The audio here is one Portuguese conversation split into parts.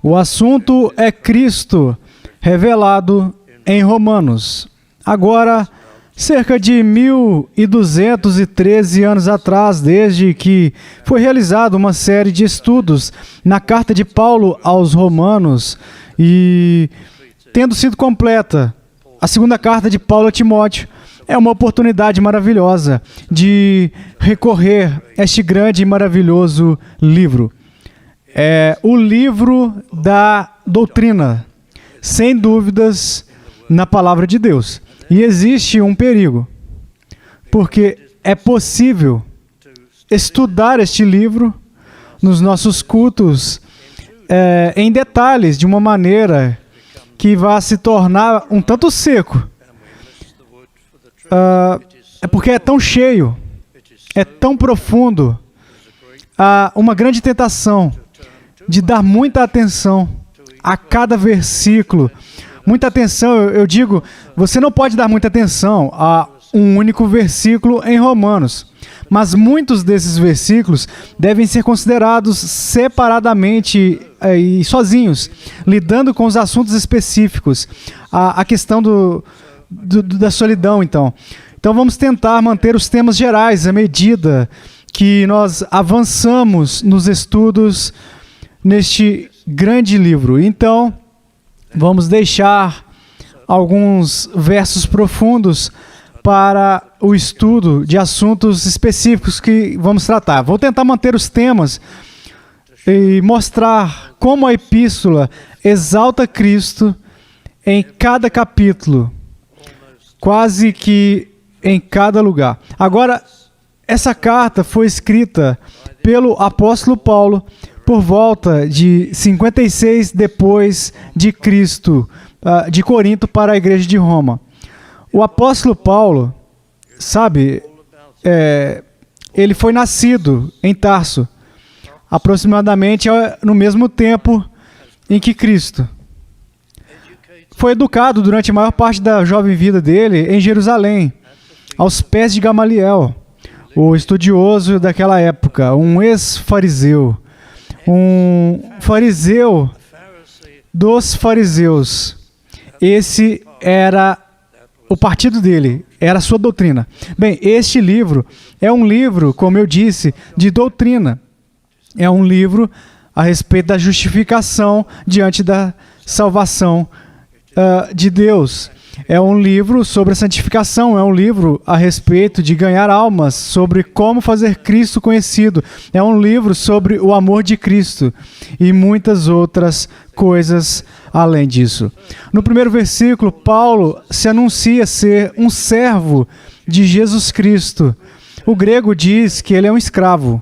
O assunto é Cristo revelado em Romanos. Agora, cerca de 1213 anos atrás, desde que foi realizada uma série de estudos na carta de Paulo aos Romanos e tendo sido completa a segunda carta de Paulo a Timóteo, é uma oportunidade maravilhosa de recorrer a este grande e maravilhoso livro. É o livro da doutrina, sem dúvidas, na palavra de Deus. E existe um perigo, porque é possível estudar este livro nos nossos cultos em detalhes, de uma maneira que vai se tornar um tanto seco. É porque é tão cheio, é tão profundo. Há uma grande tentação de dar muita atenção a cada versículo. Muita atenção, eu digo, você não pode dar muita atenção a um único versículo em Romanos. Mas muitos desses versículos devem ser considerados separadamente e sozinhos, lidando com os assuntos específicos. A questão da solidão, então. Então vamos tentar manter os temas gerais à medida que nós avançamos nos estudos neste grande livro. Então, vamos deixar alguns versos profundos para o estudo de assuntos específicos que vamos tratar. Vou tentar manter os temas e mostrar como a epístola exalta Cristo em cada capítulo, quase que em cada lugar. Agora, essa carta foi escrita pelo apóstolo Paulo por volta de 56 depois de Cristo, de Corinto para a igreja de Roma. O apóstolo Paulo, sabe, ele foi nascido em Tarso, aproximadamente no mesmo tempo em que Cristo. Foi educado durante a maior parte da jovem vida dele em Jerusalém, aos pés de Gamaliel, o estudioso daquela época, um ex-fariseu. Um fariseu dos fariseus. Esse era o partido dele, era a sua doutrina. Bem, este livro é um livro, como eu disse, de doutrina. É um livro a respeito da justificação diante da salvação de Deus. É um livro sobre a santificação, é um livro a respeito de ganhar almas, sobre como fazer Cristo conhecido. É um livro sobre o amor de Cristo e muitas outras coisas além disso. No primeiro versículo, Paulo se anuncia ser um servo de Jesus Cristo. O grego diz que ele é um escravo.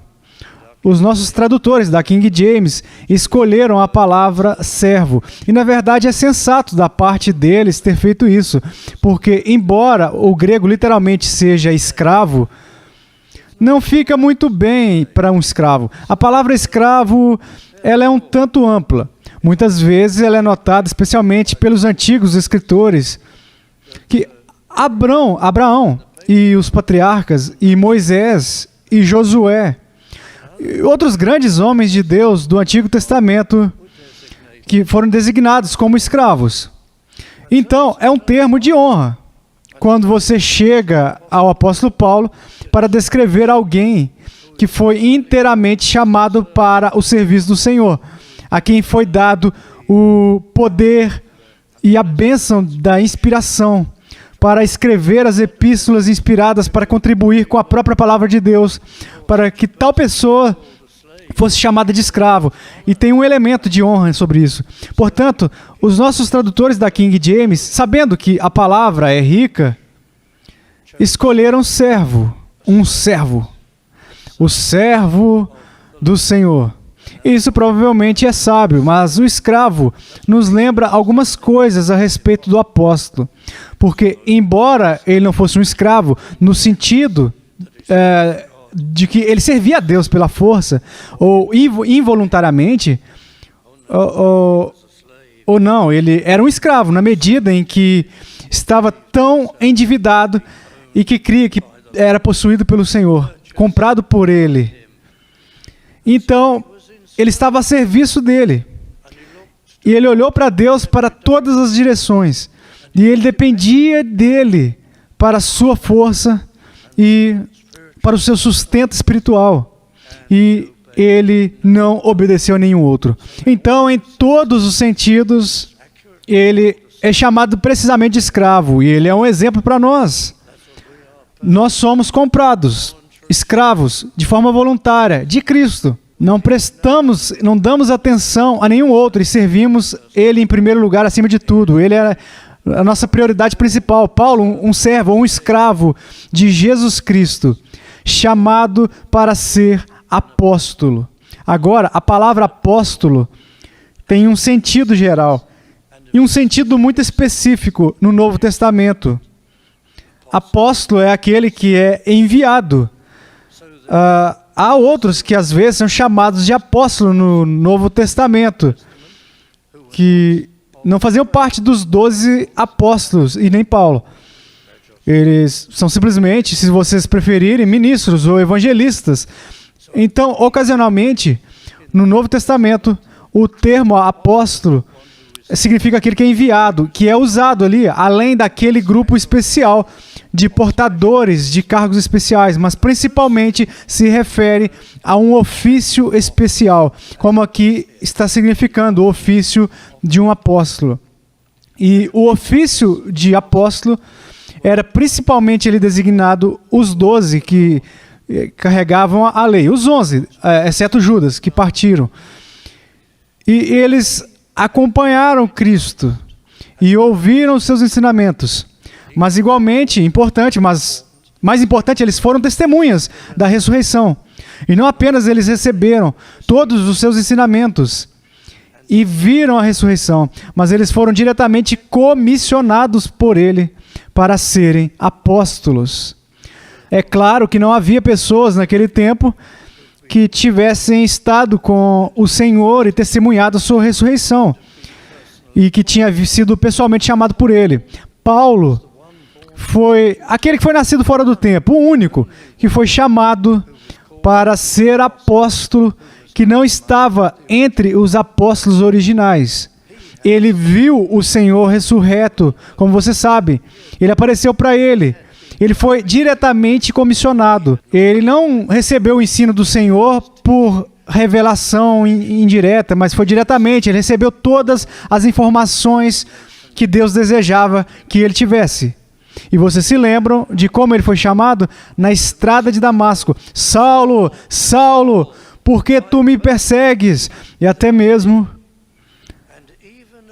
Os nossos tradutores da King James escolheram a palavra servo. E, na verdade, é sensato da parte deles ter feito isso. Porque, embora o grego literalmente seja escravo, não fica muito bem para um escravo. A palavra escravo, ela é um tanto ampla. Muitas vezes ela é notada especialmente pelos antigos escritores que Abraão e os patriarcas, e Moisés e Josué, outros grandes homens de Deus do Antigo Testamento que foram designados como escravos. Então, é um termo de honra quando você chega ao apóstolo Paulo para descrever alguém que foi inteiramente chamado para o serviço do Senhor, a quem foi dado o poder e a bênção da inspiração para escrever as epístolas inspiradas para contribuir com a própria palavra de Deus, para que tal pessoa fosse chamada de escravo. E tem um elemento de honra sobre isso. Portanto, os nossos tradutores da King James, sabendo que a palavra é rica, escolheram servo, um servo, o servo do Senhor. Isso provavelmente é sábio, mas o escravo nos lembra algumas coisas a respeito do apóstolo. Porque, embora ele não fosse um escravo, no sentido de que ele servia a Deus pela força, ou involuntariamente, ou não, ele era um escravo, na medida em que estava tão endividado e que cria que era possuído pelo Senhor, comprado por Ele. Então, ele estava a serviço dele. E ele olhou para Deus para todas as direções. E ele dependia dele para a sua força e para o seu sustento espiritual. E ele não obedeceu a nenhum outro. Então, em todos os sentidos, ele é chamado precisamente de escravo. E ele é um exemplo para nós. Nós somos comprados, escravos, de forma voluntária, de Cristo. Não damos atenção a nenhum outro e servimos Ele em primeiro lugar, acima de tudo. Ele é a nossa prioridade principal. Paulo, um servo, um escravo de Jesus Cristo, chamado para ser apóstolo. Agora, a palavra apóstolo tem um sentido geral e um sentido muito específico no Novo Testamento. Apóstolo é aquele que é enviado. Há outros que às vezes são chamados de apóstolo no Novo Testamento, que não faziam parte dos 12 apóstolos, e nem Paulo. Eles são simplesmente, se vocês preferirem, ministros ou evangelistas. Então, ocasionalmente, no Novo Testamento, o termo apóstolo significa aquele que é enviado, que é usado ali, além daquele grupo especial de portadores de cargos especiais, mas principalmente se refere a um ofício especial, como aqui está significando o ofício de um apóstolo. E o ofício de apóstolo era principalmente ele designado os 12 que carregavam a lei, os 11, exceto Judas, que partiram. E eles acompanharam Cristo e ouviram os seus ensinamentos. Mas igualmente importante, mas mais importante, eles foram testemunhas da ressurreição. E não apenas eles receberam todos os seus ensinamentos e viram a ressurreição, mas eles foram diretamente comissionados por ele para serem apóstolos. É claro que não havia pessoas naquele tempo que tivessem estado com o Senhor e testemunhado a sua ressurreição e que tinha sido pessoalmente chamado por ele. Paulo foi aquele que foi nascido fora do tempo, o único que foi chamado para ser apóstolo, que não estava entre os apóstolos originais. Ele viu o Senhor ressurreto, como você sabe. Ele apareceu para ele. Ele foi diretamente comissionado. Ele não recebeu o ensino do Senhor por revelação indireta, mas foi diretamente. Ele recebeu todas as informações que Deus desejava que ele tivesse. E vocês se lembram de como ele foi chamado? Na estrada de Damasco. Saulo, Saulo, por que tu me persegues? E até mesmo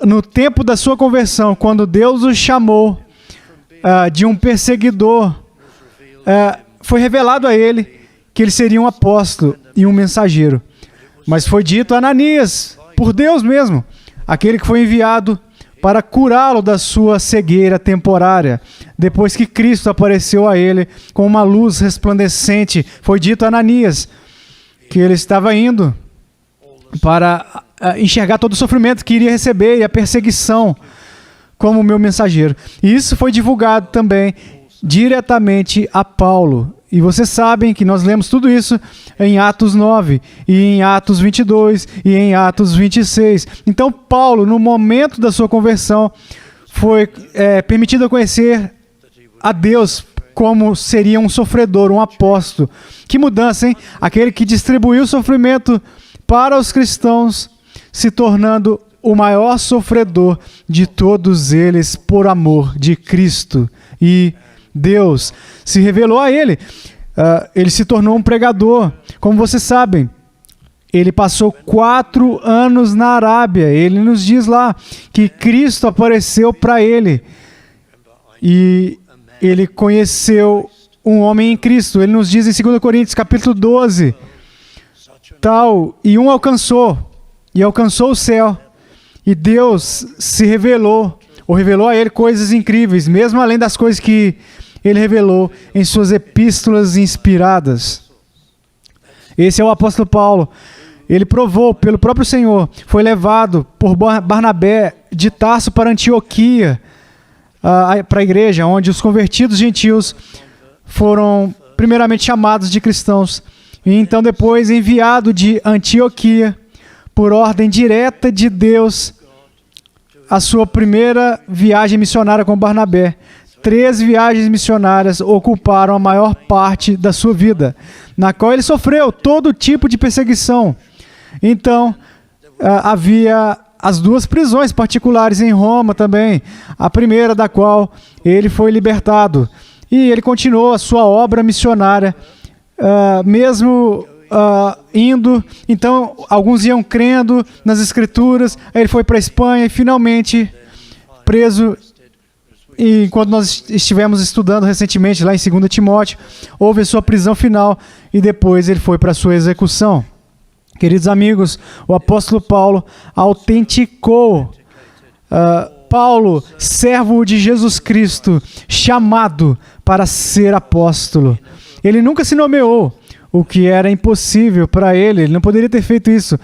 no tempo da sua conversão, quando Deus o chamou de um perseguidor, foi revelado a ele que ele seria um apóstolo e um mensageiro. Mas foi dito a Ananias, por Deus mesmo, aquele que foi enviado para curá-lo da sua cegueira temporária. Depois que Cristo apareceu a ele com uma luz resplandecente, foi dito a Ananias que ele estava indo para enxergar todo o sofrimento que iria receber e a perseguição como meu mensageiro. E isso foi divulgado também diretamente a Paulo. E vocês sabem que nós lemos tudo isso em Atos 9, e em Atos 22, e em Atos 26. Então, Paulo, no momento da sua conversão, foi permitido conhecer a Deus como seria um sofredor, um apóstolo. Que mudança, hein? Aquele que distribuiu o sofrimento para os cristãos, se tornando o maior sofredor de todos eles por amor de Cristo. E Deus se revelou a ele. Ele se tornou um pregador. Como vocês sabem, ele passou 4 anos na Arábia. Ele nos diz lá que Cristo apareceu para ele. E ele conheceu um homem em Cristo. Ele nos diz em 2 Coríntios, capítulo 12, e um alcançou o céu. E Deus se revelou, ou revelou a ele coisas incríveis, mesmo além das coisas que ele revelou em suas epístolas inspiradas. Esse é o apóstolo Paulo. Ele provou pelo próprio Senhor, foi levado por Barnabé de Tarso para Antioquia, para a igreja, onde os convertidos gentios foram primeiramente chamados de cristãos, e então depois enviado de Antioquia, por ordem direta de Deus, a sua primeira viagem missionária com Barnabé. 3 viagens missionárias ocuparam a maior parte da sua vida, na qual ele sofreu todo tipo de perseguição. Então, havia as 2 prisões particulares em Roma também, a primeira da qual ele foi libertado. E ele continuou a sua obra missionária, mesmo indo. Então, alguns iam crendo nas Escrituras, aí ele foi para a Espanha e finalmente preso. E quando nós estivemos estudando recentemente lá em 2 Timóteo, houve a sua prisão final e depois ele foi para a sua execução. Queridos amigos, o apóstolo Paulo autenticou Paulo, servo de Jesus Cristo, chamado para ser apóstolo. Ele nunca se nomeou, o que era impossível para ele não poderia ter feito isso,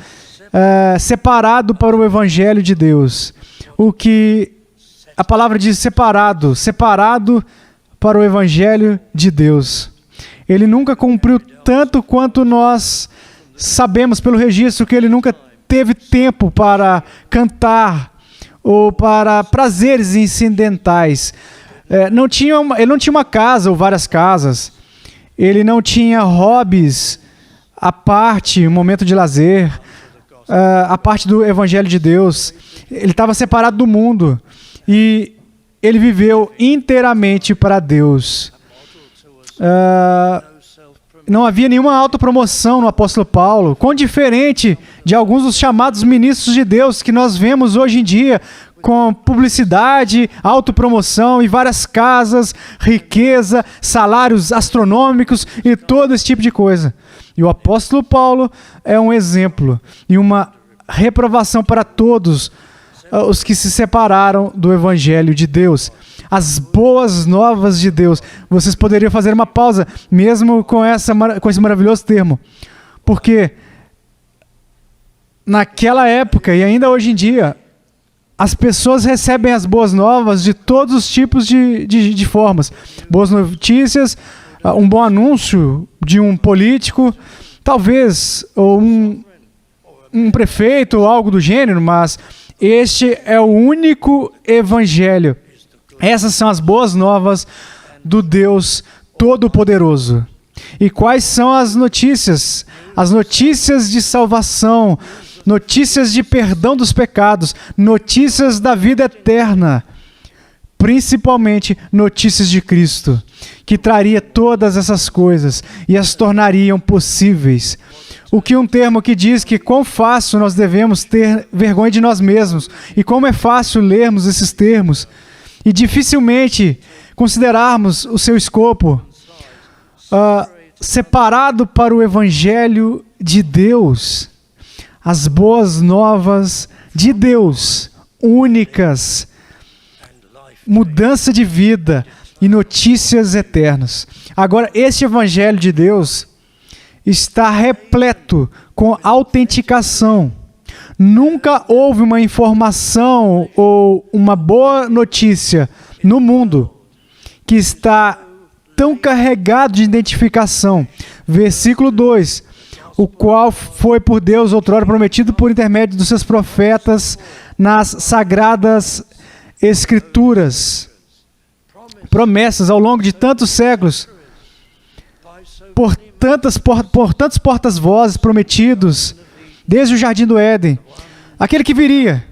separado para o Evangelho de Deus. O que a palavra diz separado para o Evangelho de Deus. Ele nunca cumpriu tanto quanto nós sabemos pelo registro, que ele nunca teve tempo para cantar ou para prazeres incidentais. Ele não tinha uma casa ou várias casas. Ele não tinha hobbies à parte, um momento de lazer, a parte do Evangelho de Deus. Ele estava separado do mundo e ele viveu inteiramente para Deus. Não havia nenhuma autopromoção no apóstolo Paulo, quão diferente de alguns dos chamados ministros de Deus que nós vemos hoje em dia, com publicidade, autopromoção e várias casas, riqueza, salários astronômicos e todo esse tipo de coisa. E o apóstolo Paulo é um exemplo e uma reprovação para todos os que se separaram do Evangelho de Deus. As boas novas de Deus. Vocês poderiam fazer uma pausa, mesmo com esse maravilhoso termo. Porque naquela época e ainda hoje em dia, as pessoas recebem as boas novas de todos os tipos de formas. Boas notícias, um bom anúncio de um político, talvez, ou um prefeito ou algo do gênero, mas este é o único evangelho. Essas são as boas novas do Deus Todo-Poderoso. E quais são as notícias? As notícias de salvação, notícias de perdão dos pecados, notícias da vida eterna, principalmente notícias de Cristo, que traria todas essas coisas e as tornariam possíveis. O que um termo que diz que quão fácil nós devemos ter vergonha de nós mesmos e como é fácil lermos esses termos e dificilmente considerarmos o seu escopo separado para o Evangelho de Deus, as boas novas de Deus, únicas, mudança de vida e notícias eternas. Agora, este Evangelho de Deus está repleto com autenticação. Nunca houve uma informação ou uma boa notícia no mundo que está tão carregado de identificação. Versículo 2. O qual foi por Deus outrora prometido por intermédio dos seus profetas nas sagradas Escrituras. Promessas ao longo de tantos séculos, por tantos portas-vozes prometidos, desde o Jardim do Éden. Aquele que viria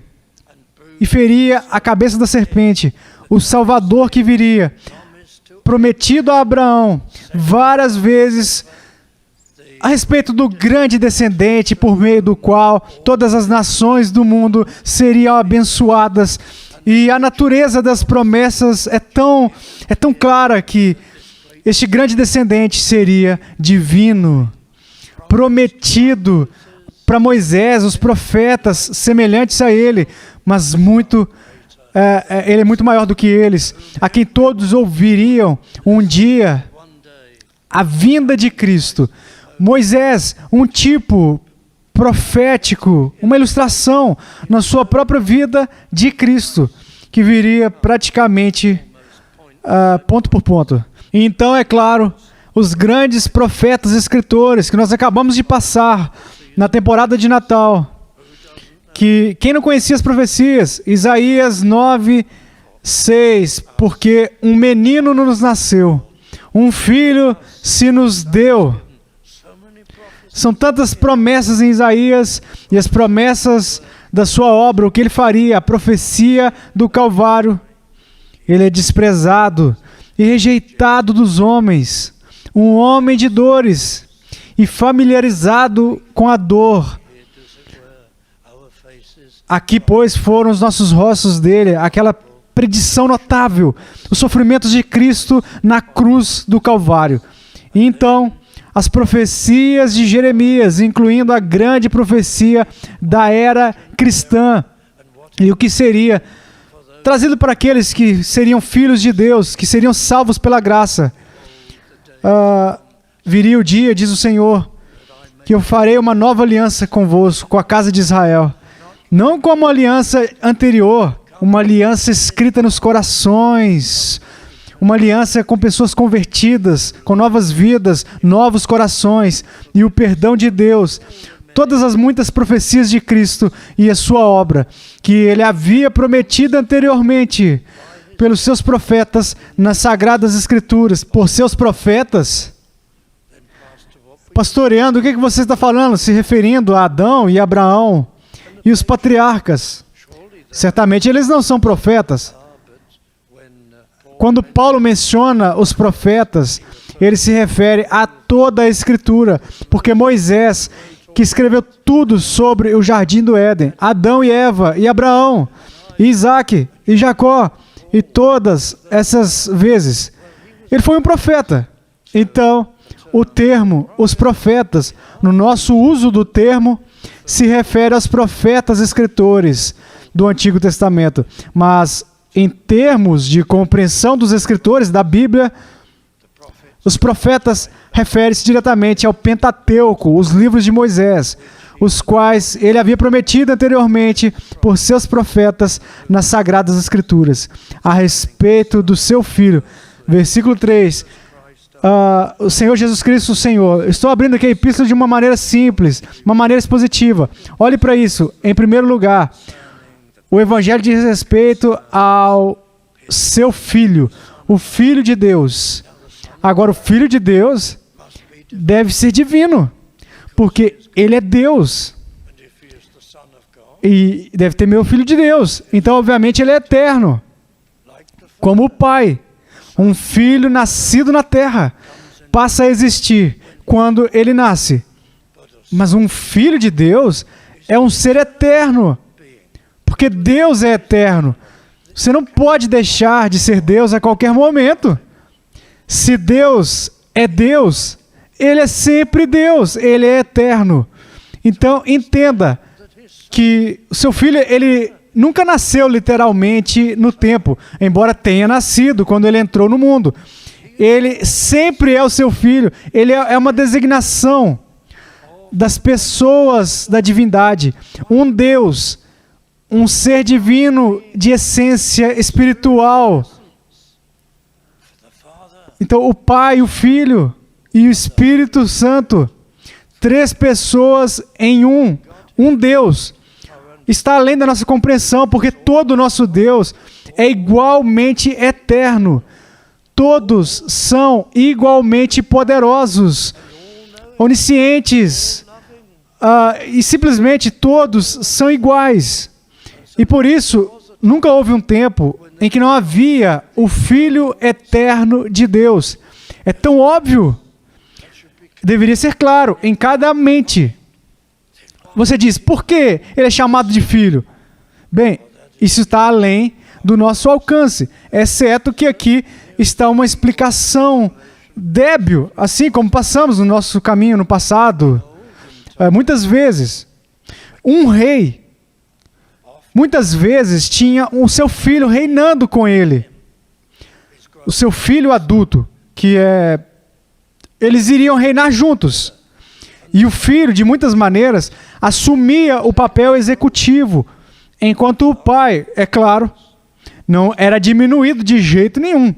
e feria a cabeça da serpente, o Salvador que viria, prometido a Abraão várias vezes, a respeito do grande descendente por meio do qual todas as nações do mundo seriam abençoadas. E a natureza das promessas é tão clara que este grande descendente seria divino, prometido para Moisés, os profetas semelhantes a ele, mas ele é muito maior do que eles, a quem todos ouviriam um dia a vinda de Cristo. Moisés, um tipo profético, uma ilustração na sua própria vida de Cristo, que viria praticamente ponto por ponto. Então, é claro, os grandes profetas e escritores que nós acabamos de passar na temporada de Natal, que quem não conhecia as profecias, Isaías 9:6, porque um menino nos nasceu, um filho se nos deu. São tantas promessas em Isaías e as promessas da sua obra, o que ele faria, a profecia do Calvário. Ele é desprezado e rejeitado dos homens, um homem de dores e familiarizado com a dor. Aqui, pois, foram os nossos rostos dele, aquela predição notável, os sofrimentos de Cristo na cruz do Calvário. E então, as profecias de Jeremias, incluindo a grande profecia da era cristã, e o que seria trazido para aqueles que seriam filhos de Deus, que seriam salvos pela graça. Viria o dia, diz o Senhor, que eu farei uma nova aliança convosco, com a casa de Israel. Não como a aliança anterior, uma aliança escrita nos corações, uma aliança com pessoas convertidas, com novas vidas, novos corações e o perdão de Deus. Todas as muitas profecias de Cristo e a sua obra, que ele havia prometido anteriormente pelos seus profetas nas Sagradas Escrituras. Por seus profetas? Pastoreando, o que você está falando? Se referindo a Adão e Abraão e os patriarcas. Certamente eles não são profetas. Quando Paulo menciona os profetas, ele se refere a toda a Escritura, porque Moisés, que escreveu tudo sobre o Jardim do Éden, Adão e Eva, e Abraão, e Isaac, e Jacó, e todas essas vezes, ele foi um profeta. Então, o termo, os profetas, no nosso uso do termo, se refere aos profetas escritores do Antigo Testamento. Mas, em termos de compreensão dos escritores da Bíblia, os profetas referem-se diretamente ao Pentateuco, os livros de Moisés, os quais ele havia prometido anteriormente por seus profetas nas Sagradas Escrituras, a respeito do seu Filho. Versículo 3. O Senhor Jesus Cristo, o Senhor. Estou abrindo aqui a epístola de uma maneira simples, uma maneira expositiva. Olhe para isso. Em primeiro lugar, o Evangelho diz respeito ao seu Filho, o Filho de Deus. Agora, o Filho de Deus deve ser divino, porque ele é Deus. E deve ter meu Filho de Deus. Então, obviamente, ele é eterno, como o Pai. Um filho nascido na terra passa a existir quando ele nasce. Mas um filho de Deus é um ser eterno, porque Deus é eterno. Você não pode deixar de ser Deus a qualquer momento. Se Deus é Deus, ele é sempre Deus, ele é eterno. Então, entenda que o seu filho, ele nunca nasceu literalmente no tempo, embora tenha nascido quando ele entrou no mundo. Ele sempre é o seu filho, ele é uma designação das pessoas da divindade. Um Deus, um ser divino de essência espiritual. Então, o Pai, o Filho e o Espírito Santo, 3 pessoas em um Deus, está além da nossa compreensão, porque todo o nosso Deus é igualmente eterno. Todos são igualmente poderosos, oniscientes, e simplesmente todos são iguais. E por isso, nunca houve um tempo em que não havia o Filho eterno de Deus. É tão óbvio. Deveria ser claro em cada mente. Você diz, por que ele é chamado de filho? Bem, isso está além do nosso alcance, exceto que aqui está uma explicação débil, assim como passamos no nosso caminho no passado. Muitas vezes, um rei, muitas vezes tinha o seu filho reinando com ele. O seu filho adulto, eles iriam reinar juntos. E o filho, de muitas maneiras, assumia o papel executivo, enquanto o pai, é claro, não era diminuído de jeito nenhum.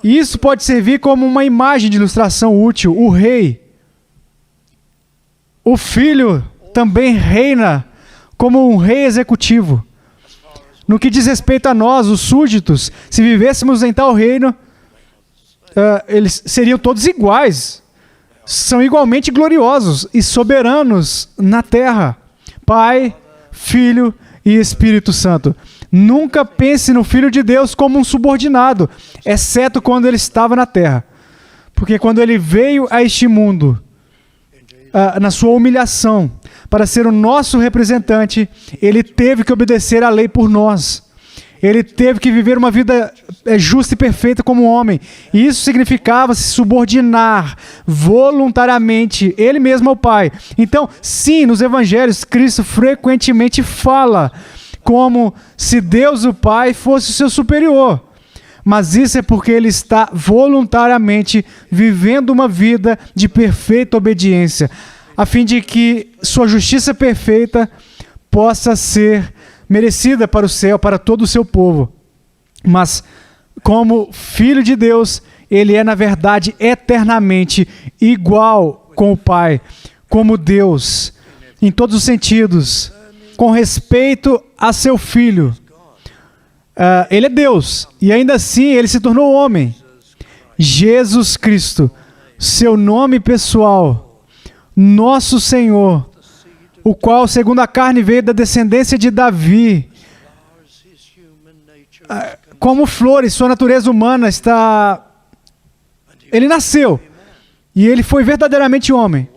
E isso pode servir como uma imagem de ilustração útil. O rei, o filho também reina como um rei executivo. No que diz respeito a nós, os súditos, se vivêssemos em tal reino, eles seriam todos iguais. São igualmente gloriosos e soberanos na terra. Pai, Filho e Espírito Santo. Nunca pense no Filho de Deus como um subordinado, exceto quando ele estava na terra. Porque quando ele veio a este mundo, na sua humilhação, para ser o nosso representante, ele teve que obedecer à lei por nós. Ele teve que viver uma vida justa e perfeita como homem. E isso significava se subordinar voluntariamente, ele mesmo ao Pai. Então, sim, nos evangelhos, Cristo frequentemente fala como se Deus o Pai fosse o seu superior. Mas isso é porque ele está voluntariamente vivendo uma vida de perfeita obediência, a fim de que sua justiça perfeita possa ser merecida para o céu, para todo o seu povo. Mas, como Filho de Deus, ele é, na verdade, eternamente igual com o Pai, como Deus, em todos os sentidos, com respeito a seu Filho. Ele é Deus, e ainda assim ele se tornou homem. Jesus Cristo, seu nome pessoal, nosso Senhor, o qual, segundo a carne, veio da descendência de Davi. Como flores, sua natureza humana está... Ele nasceu, e ele foi verdadeiramente homem.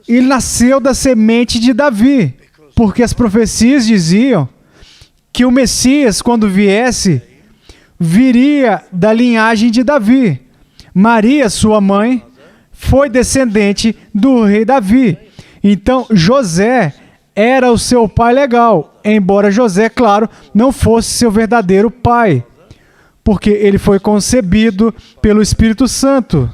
Ele nasceu da semente de Davi, porque as profecias diziam que o Messias, quando viesse, viria da linhagem de Davi. Maria, sua mãe, foi descendente do rei Davi. Então, José era o seu pai legal, embora José, claro, não fosse seu verdadeiro pai, porque ele foi concebido pelo Espírito Santo,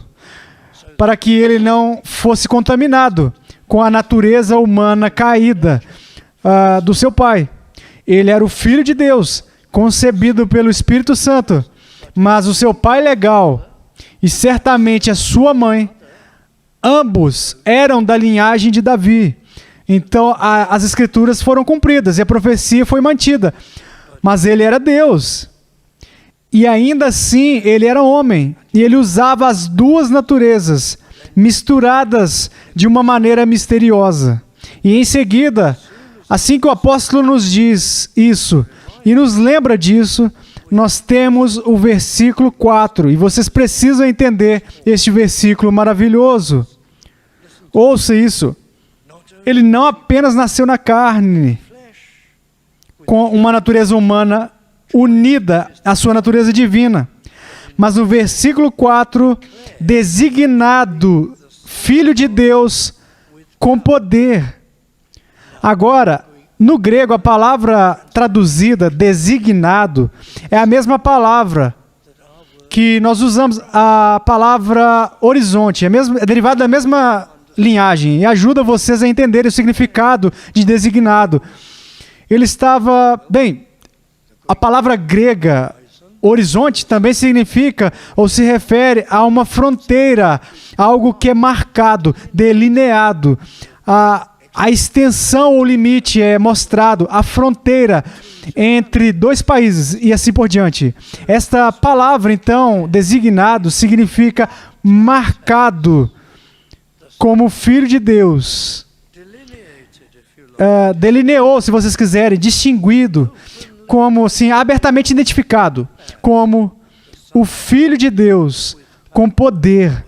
para que ele não fosse contaminado com a natureza humana caída do seu pai. Ele era o Filho de Deus, concebido pelo Espírito Santo, mas o seu pai legal e certamente a sua mãe, ambos eram da linhagem de Davi. Então as escrituras foram cumpridas e a profecia foi mantida. Mas ele era Deus. E ainda assim ele era homem. E ele usava as duas naturezas misturadas de uma maneira misteriosa. E em seguida, assim que o apóstolo nos diz isso e nos lembra disso, nós temos o versículo 4. E vocês precisam entender este versículo maravilhoso. Ouça isso. Ele não apenas nasceu na carne, com uma natureza humana unida à sua natureza divina, mas no versículo 4, designado Filho de Deus com poder. Agora, no grego, a palavra traduzida, designado, é a mesma palavra que nós usamos, a palavra horizonte, é derivada da mesma linhagem, e ajuda vocês a entenderem o significado de designado. Ele estava... Bem, a palavra grega, horizonte, também significa, ou se refere a uma fronteira, algo que é marcado, delineado. A extensão ou limite é mostrado, a fronteira entre dois países e assim por diante. Esta palavra, então, designado, significa marcado como Filho de Deus. Delineou, se vocês quiserem, distinguido, como assim, abertamente identificado, como o Filho de Deus com poder.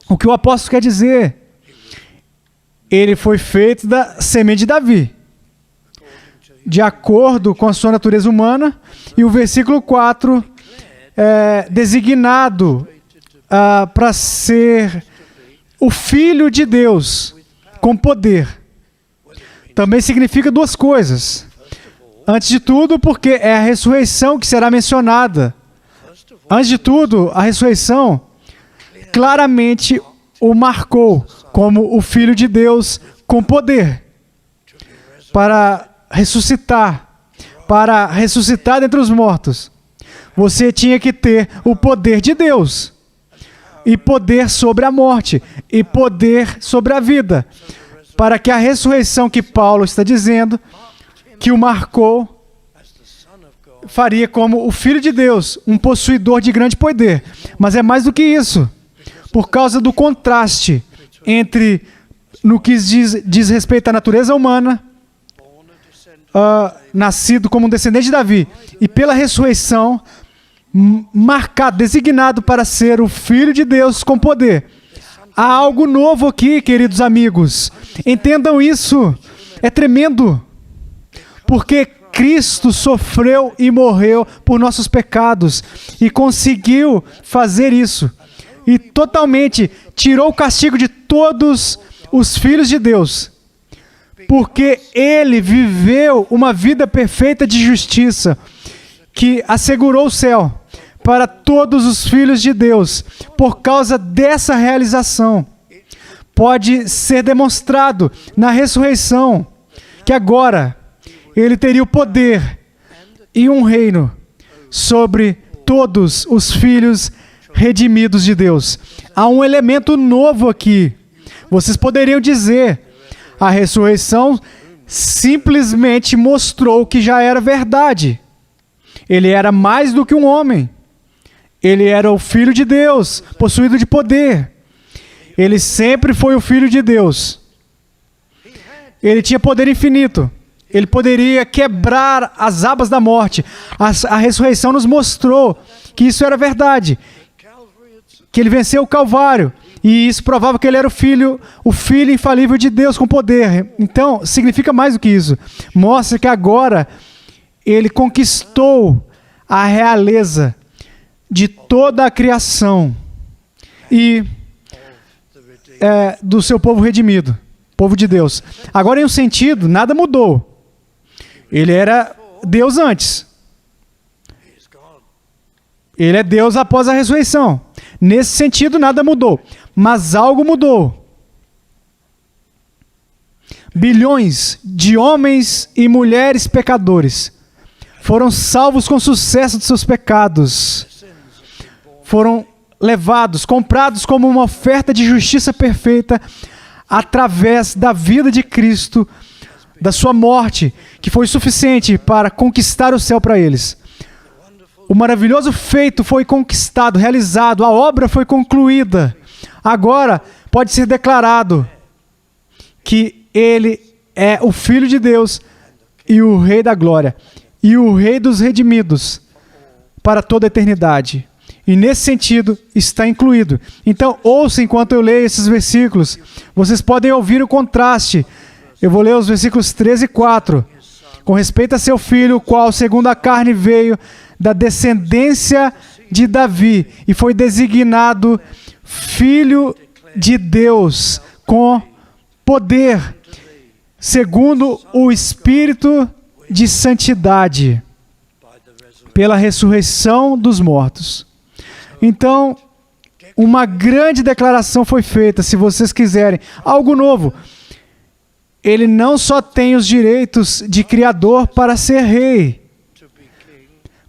O que o apóstolo quer dizer? Ele foi feito da semente de Davi, de acordo com a sua natureza humana, e o versículo 4 é designado para ser o Filho de Deus com poder. Também significa duas coisas. Antes de tudo, porque é a ressurreição que será mencionada. Antes de tudo, a ressurreição claramente o marcou como o Filho de Deus com poder para ressuscitar dentre os mortos. Você tinha que ter o poder de Deus, e poder sobre a morte, e poder sobre a vida, para que a ressurreição que Paulo está dizendo que o marcou faria como o Filho de Deus, um possuidor de grande poder. Mas é mais do que isso. Por causa do contraste entre, no que diz respeito à natureza humana, nascido como um descendente de Davi, e pela ressurreição, marcado, designado para ser o Filho de Deus com poder. Há algo novo aqui, queridos amigos. Entendam isso. É tremendo. Porque Cristo sofreu e morreu por nossos pecados e conseguiu fazer isso. E totalmente tirou o castigo de todos os filhos de Deus. Porque Ele viveu uma vida perfeita de justiça que assegurou o céu para todos os filhos de Deus. Por causa dessa realização, pode ser demonstrado na ressurreição que agora Ele teria o poder e um reino sobre todos os filhos redimidos de Deus. Há um elemento novo aqui. Vocês poderiam dizer, a ressurreição simplesmente mostrou que já era verdade. Ele era mais do que um homem. Ele era o Filho de Deus, possuído de poder. Ele sempre foi o Filho de Deus. Ele tinha poder infinito. Ele poderia quebrar as abas da morte. A ressurreição nos mostrou que isso era verdade. Que ele venceu o Calvário. E isso provava que ele era o filho infalível de Deus com poder. Então, significa mais do que isso. Mostra que agora ele conquistou a realeza de toda a criação e do seu povo redimido, povo de Deus. Agora, em um sentido, nada mudou. Ele era Deus antes. Ele é Deus após a ressurreição. Nesse sentido, nada mudou. Mas algo mudou. Bilhões de homens e mulheres pecadores foram salvos com sucesso de seus pecados. Foram levados, comprados como uma oferta de justiça perfeita através da vida de Cristo, da sua morte, que foi suficiente para conquistar o céu para eles. O maravilhoso feito foi conquistado, realizado, a obra foi concluída. Agora pode ser declarado que Ele é o Filho de Deus e o Rei da Glória e o Rei dos redimidos para toda a eternidade. E nesse sentido está incluído. Então ouça enquanto eu leio esses versículos. Vocês podem ouvir o contraste. Eu vou ler os versículos 13 e 4. Com respeito a seu filho, o qual segundo a carne veio da descendência de Davi e foi designado Filho de Deus com poder, segundo o Espírito de santidade, pela ressurreição dos mortos. Então, uma grande declaração foi feita, se vocês quiserem, algo novo. Ele não só tem os direitos de criador para ser rei,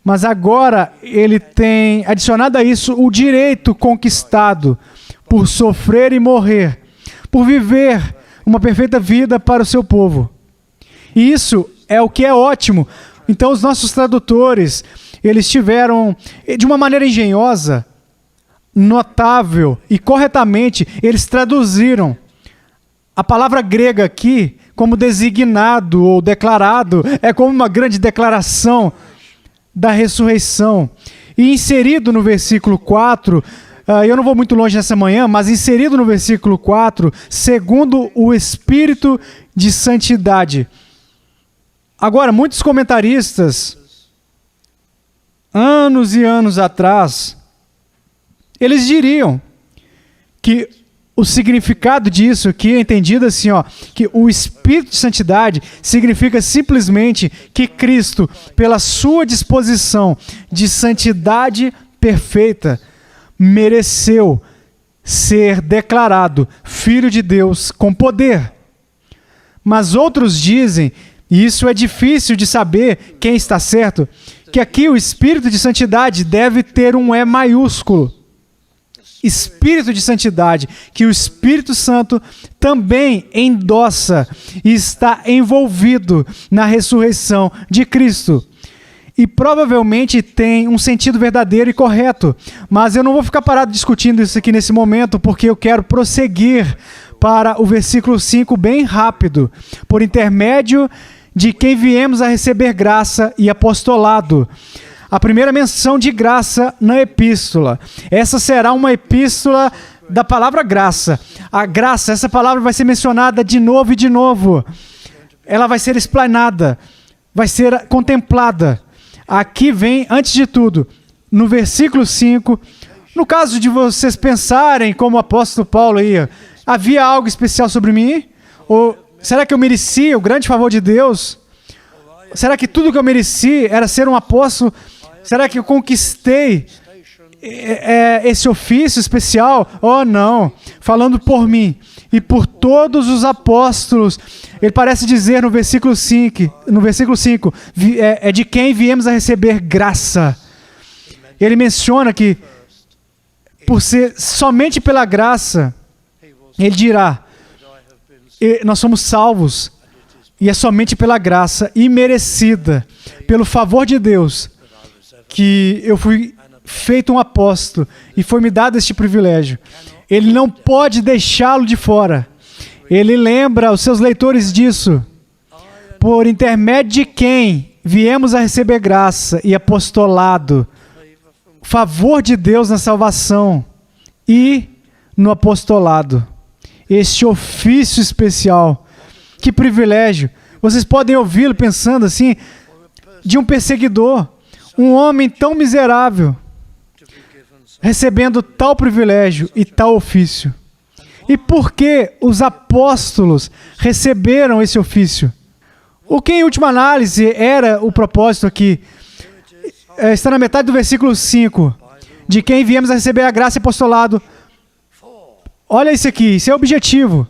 mas agora ele tem adicionado a isso o direito conquistado por sofrer e morrer, por viver uma perfeita vida para o seu povo. E isso é o que é ótimo. Então os nossos tradutores, eles tiveram, de uma maneira engenhosa, notável e corretamente, eles traduziram a palavra grega aqui como designado ou declarado, é como uma grande declaração da ressurreição. E inserido no versículo 4, eu não vou muito longe nessa manhã, mas inserido no versículo 4, segundo o Espírito de santidade. Agora, muitos comentaristas, anos e anos atrás, eles diriam que o significado disso aqui é entendido assim, que o Espírito de Santidade significa simplesmente que Cristo, pela sua disposição de santidade perfeita, mereceu ser declarado Filho de Deus com poder. Mas outros dizem, e isso é difícil de saber quem está certo, que aqui o Espírito de Santidade deve ter um E maiúsculo. espírito de santidade, que o Espírito Santo também endossa e está envolvido na ressurreição de Cristo. E provavelmente tem um sentido verdadeiro e correto, mas eu não vou ficar parado discutindo isso aqui nesse momento, porque eu quero prosseguir para o versículo 5 bem rápido. Por intermédio de quem viemos a receber graça e apostolado. A primeira menção de graça na epístola. Essa será uma epístola da palavra graça. A graça, essa palavra vai ser mencionada de novo e de novo. Ela vai ser explanada, vai ser contemplada. Aqui vem, antes de tudo, no versículo 5, no caso de vocês pensarem como o apóstolo Paulo ia, havia algo especial sobre mim? Ou será que eu merecia o grande favor de Deus? Será que tudo que eu mereci era ser um apóstolo? Será que eu conquistei esse ofício especial? Oh, não. Falando por mim e por todos os apóstolos, ele parece dizer no versículo 5, é de quem viemos a receber graça. Ele menciona que, por ser somente pela graça, ele dirá, nós somos salvos, e é somente pela graça imerecida, pelo favor de Deus, que eu fui feito um apóstolo e foi me dado este privilégio. Ele não pode deixá-lo de fora. Ele lembra os seus leitores disso. Por intermédio de quem viemos a receber graça e apostolado, favor de Deus na salvação e no apostolado. Este ofício especial. Que privilégio. Vocês podem ouvi-lo pensando assim, de um perseguidor, um homem tão miserável, recebendo tal privilégio e tal ofício. E por que os apóstolos receberam esse ofício? O que, em última análise, era o propósito aqui? Está na metade do versículo 5. De quem viemos a receber a graça e apostolado. Olha isso aqui, isso é o objetivo.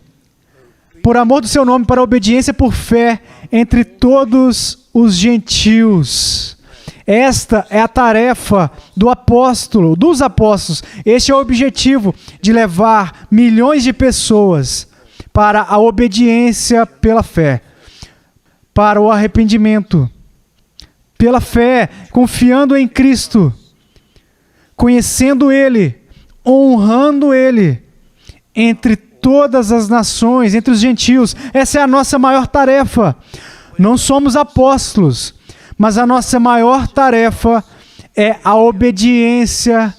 Por amor do seu nome, para a obediência por fé entre todos os gentios. Esta é a tarefa do apóstolo, dos apóstolos. Este é o objetivo de levar milhões de pessoas para a obediência pela fé, para o arrependimento, pela fé, confiando em Cristo, conhecendo Ele, honrando Ele, entre todas as nações, entre os gentios. Essa é a nossa maior tarefa. Não somos apóstolos, mas a nossa maior tarefa é a obediência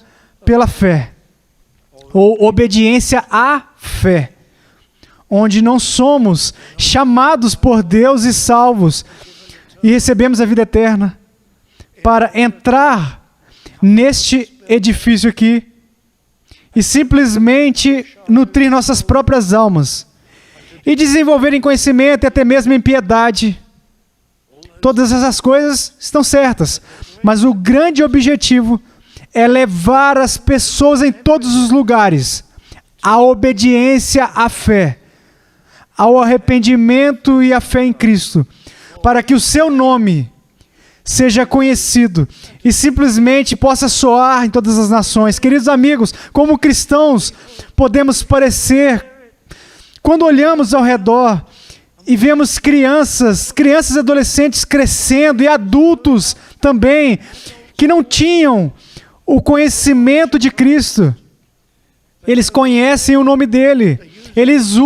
pela fé, ou obediência à fé, onde não somos chamados por Deus e salvos, e recebemos a vida eterna, para entrar neste edifício aqui, e simplesmente nutrir nossas próprias almas, e desenvolver em conhecimento e até mesmo em piedade. Todas essas coisas estão certas, mas o grande objetivo é levar as pessoas em todos os lugares à obediência à fé, ao arrependimento e à fé em Cristo, para que o seu nome seja conhecido e simplesmente possa soar em todas as nações. Queridos amigos, como cristãos, podemos parecer, quando olhamos ao redor e vemos crianças e adolescentes crescendo, e adultos também, que não tinham o conhecimento de Cristo. Eles conhecem o nome dele, eles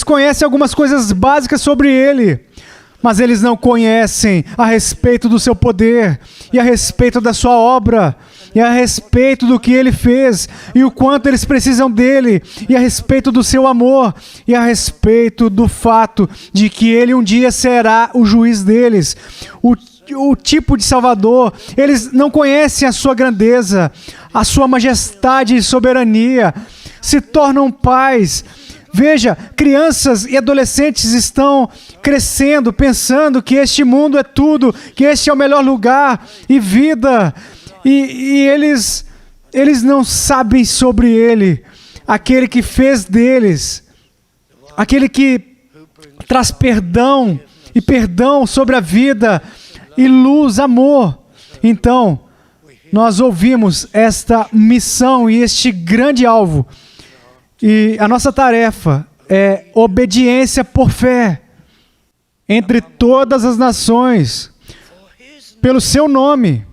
conhecem algumas coisas básicas sobre ele, mas eles não conhecem a respeito do seu poder, e a respeito da sua obra, e a respeito do que ele fez, e o quanto eles precisam dele, e a respeito do seu amor, e a respeito do fato de que ele um dia será o juiz deles, o tipo de Salvador. Eles não conhecem a sua grandeza, a sua majestade e soberania, se tornam pais. Veja, crianças e adolescentes estão crescendo, pensando que este mundo é tudo, que este é o melhor lugar e vida, e eles não sabem sobre ele, aquele que fez deles, aquele que traz perdão e perdão sobre a vida, e luz, amor. Então, nós ouvimos esta missão e este grande alvo. E a nossa tarefa é obediência por fé entre todas as nações, pelo seu nome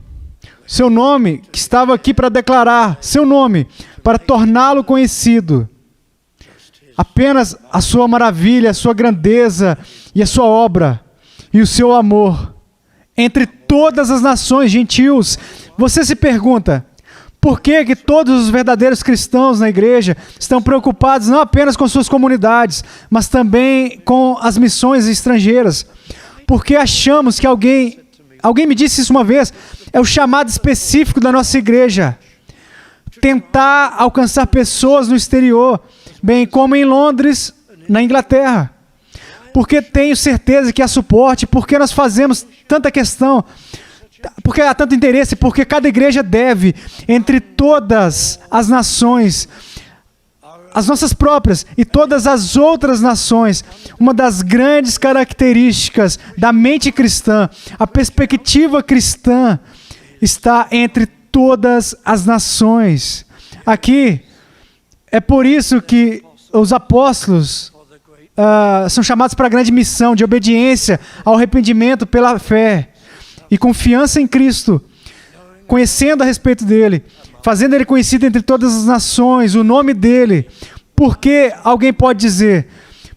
que estava aqui para declarar, seu nome, para torná-lo conhecido. Apenas a sua maravilha, a sua grandeza e a sua obra e o seu amor entre todas as nações, gentios. Você se pergunta, por que todos os verdadeiros cristãos na igreja estão preocupados não apenas com suas comunidades, mas também com as missões estrangeiras? Porque achamos que alguém me disse isso uma vez, é o chamado específico da nossa igreja. Tentar alcançar pessoas no exterior, bem como em Londres, na Inglaterra. Porque tenho certeza que há suporte, porque nós fazemos tanta questão, porque há tanto interesse, porque cada igreja deve, entre todas as nações, as nossas próprias e todas as outras nações, uma das grandes características da mente cristã, a perspectiva cristã, está entre todas as nações. Aqui, é por isso que os apóstolos são chamados para a grande missão de obediência ao arrependimento pela fé e confiança em Cristo, conhecendo a respeito dele, fazendo ele conhecido entre todas as nações, o nome dele. Porque alguém pode dizer,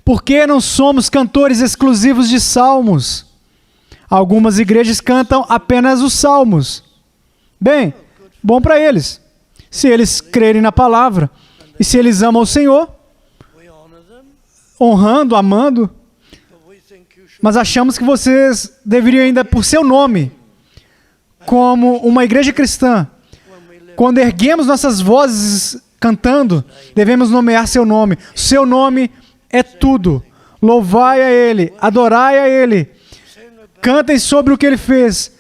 por que não somos cantores exclusivos de salmos? Algumas igrejas cantam apenas os salmos. Bem, bom para eles. Se eles crerem na palavra e se eles amam o Senhor, honrando, amando, mas achamos que vocês deveriam ainda, por seu nome, como uma igreja cristã, quando erguemos nossas vozes cantando, devemos nomear seu nome. Seu nome é tudo. Louvai a Ele, adorai a Ele, cantem sobre o que Ele fez,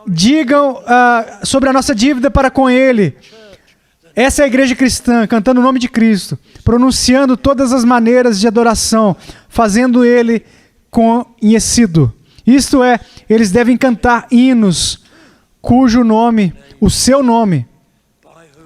digam sobre a nossa dívida para com Ele. Essa é a igreja cristã, cantando o nome de Cristo, pronunciando todas as maneiras de adoração, fazendo Ele conhecido. Isto é, eles devem cantar hinos, cujo nome, o seu nome,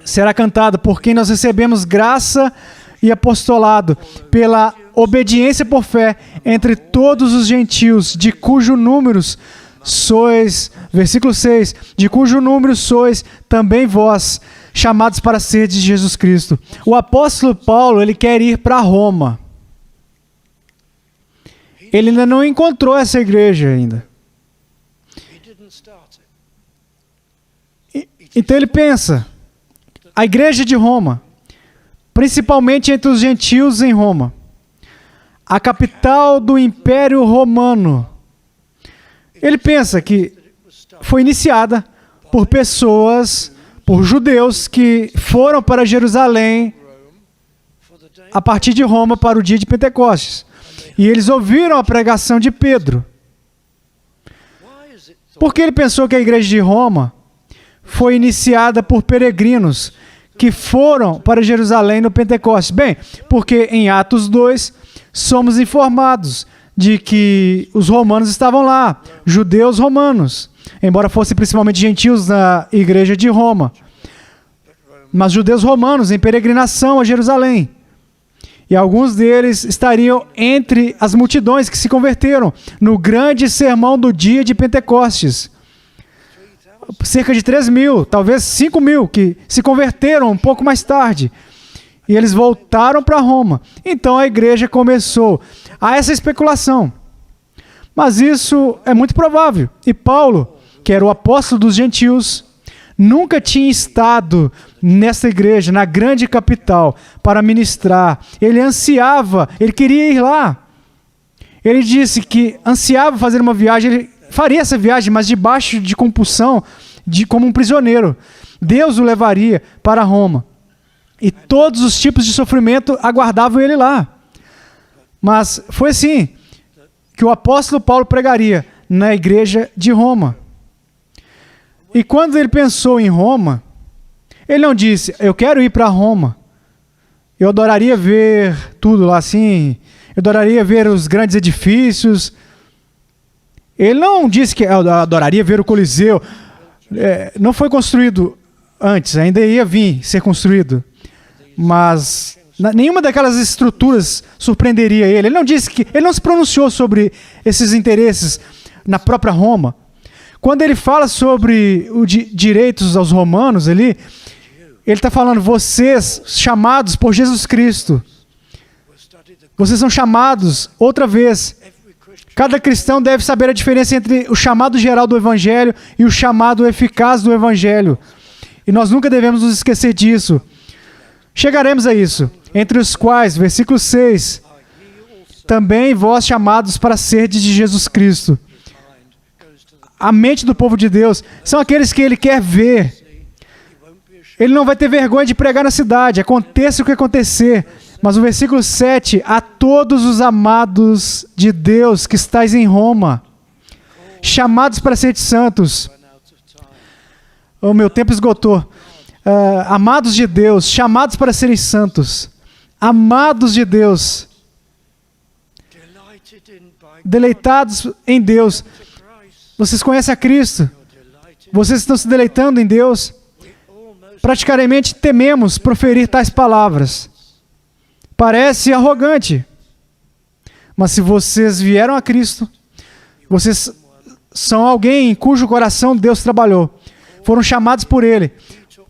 será cantado por quem nós recebemos graça e apostolado, pela obediência por fé entre todos os gentios, de cujo números sois, versículo 6, de cujo número sois também vós, chamados para ser de Jesus Cristo. O apóstolo Paulo, ele quer ir para Roma. Ele ainda não encontrou essa igreja ainda. Então ele pensa, a igreja de Roma, principalmente entre os gentios em Roma, a capital do Império Romano. Ele pensa que foi iniciada por pessoas, por judeus que foram para Jerusalém a partir de Roma para o dia de Pentecostes. E eles ouviram a pregação de Pedro. Por que ele pensou que a igreja de Roma foi iniciada por peregrinos que foram para Jerusalém no Pentecostes? Bem, porque em Atos 2 somos informados de que os romanos estavam lá, judeus romanos, embora fossem principalmente gentios na igreja de Roma, mas judeus romanos em peregrinação a Jerusalém. E alguns deles estariam entre as multidões que se converteram no grande sermão do dia de Pentecostes. Cerca de 3.000, talvez 5.000 que se converteram um pouco mais tarde. E eles voltaram para Roma. Então a igreja começou. Há essa especulação. Mas isso é muito provável. E Paulo, que era o apóstolo dos gentios, nunca tinha estado nessa igreja, na grande capital, para ministrar. Ele ansiava, ele queria ir lá. Ele disse que ansiava fazer uma viagem, ele faria essa viagem, mas debaixo de compulsão, como um prisioneiro. Deus o levaria para Roma. E todos os tipos de sofrimento aguardavam ele lá. Mas foi assim que o apóstolo Paulo pregaria na igreja de Roma. E quando ele pensou em Roma, ele não disse, eu quero ir para Roma. Eu adoraria ver tudo lá assim. Eu adoraria ver os grandes edifícios. Ele não disse que eu adoraria ver o Coliseu. Não foi construído antes, ainda ia vir ser construído. Mas nenhuma daquelas estruturas surpreenderia ele. Ele não se pronunciou sobre esses interesses na própria Roma. Quando ele fala sobre os direitos aos romanos ali, ele está falando, vocês chamados por Jesus Cristo, vocês são chamados outra vez. Cada cristão deve saber a diferença entre o chamado geral do Evangelho e o chamado eficaz do Evangelho. E nós nunca devemos nos esquecer disso. Chegaremos a isso. Entre os quais, versículo 6, também vós chamados para serdes de Jesus Cristo. A mente do povo de Deus são aqueles que ele quer ver. Ele não vai ter vergonha de pregar na cidade, aconteça o que acontecer. Mas o versículo 7, a todos os amados de Deus que estáis em Roma, chamados para serem santos. O meu tempo esgotou. Amados de Deus, chamados para serem santos. Amados de Deus. Deleitados em Deus. Vocês conhecem a Cristo? Vocês estão se deleitando em Deus? Praticamente tememos proferir tais palavras. Parece arrogante. Mas se vocês vieram a Cristo, vocês são alguém em cujo coração Deus trabalhou. Foram chamados por Ele.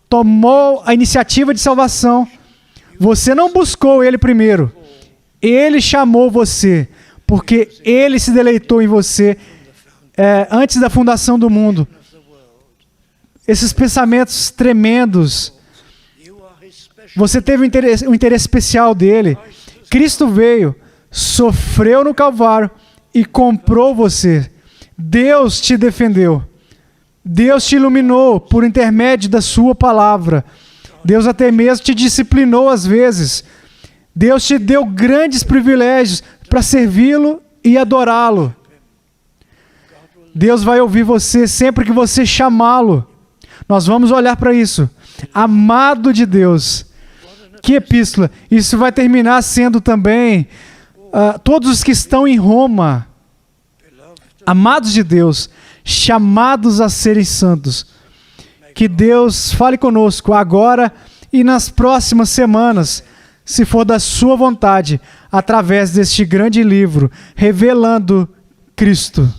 Tomou a iniciativa de salvação. Você não buscou Ele primeiro. Ele chamou você, porque Ele se deleitou em você antes da fundação do mundo. Esses pensamentos tremendos. Você teve um interesse especial dele. Cristo veio, sofreu no Calvário e comprou você. Deus te defendeu. Deus te iluminou por intermédio da sua palavra. Deus até mesmo te disciplinou às vezes. Deus te deu grandes privilégios para servi-lo e adorá-lo. Deus vai ouvir você sempre que você chamá-lo. Nós vamos olhar para isso. Amado de Deus. Que epístola. Isso vai terminar sendo também todos os que estão em Roma. Amados de Deus, chamados a serem santos. Que Deus fale conosco agora e nas próximas semanas, se for da sua vontade, através deste grande livro, revelando Cristo.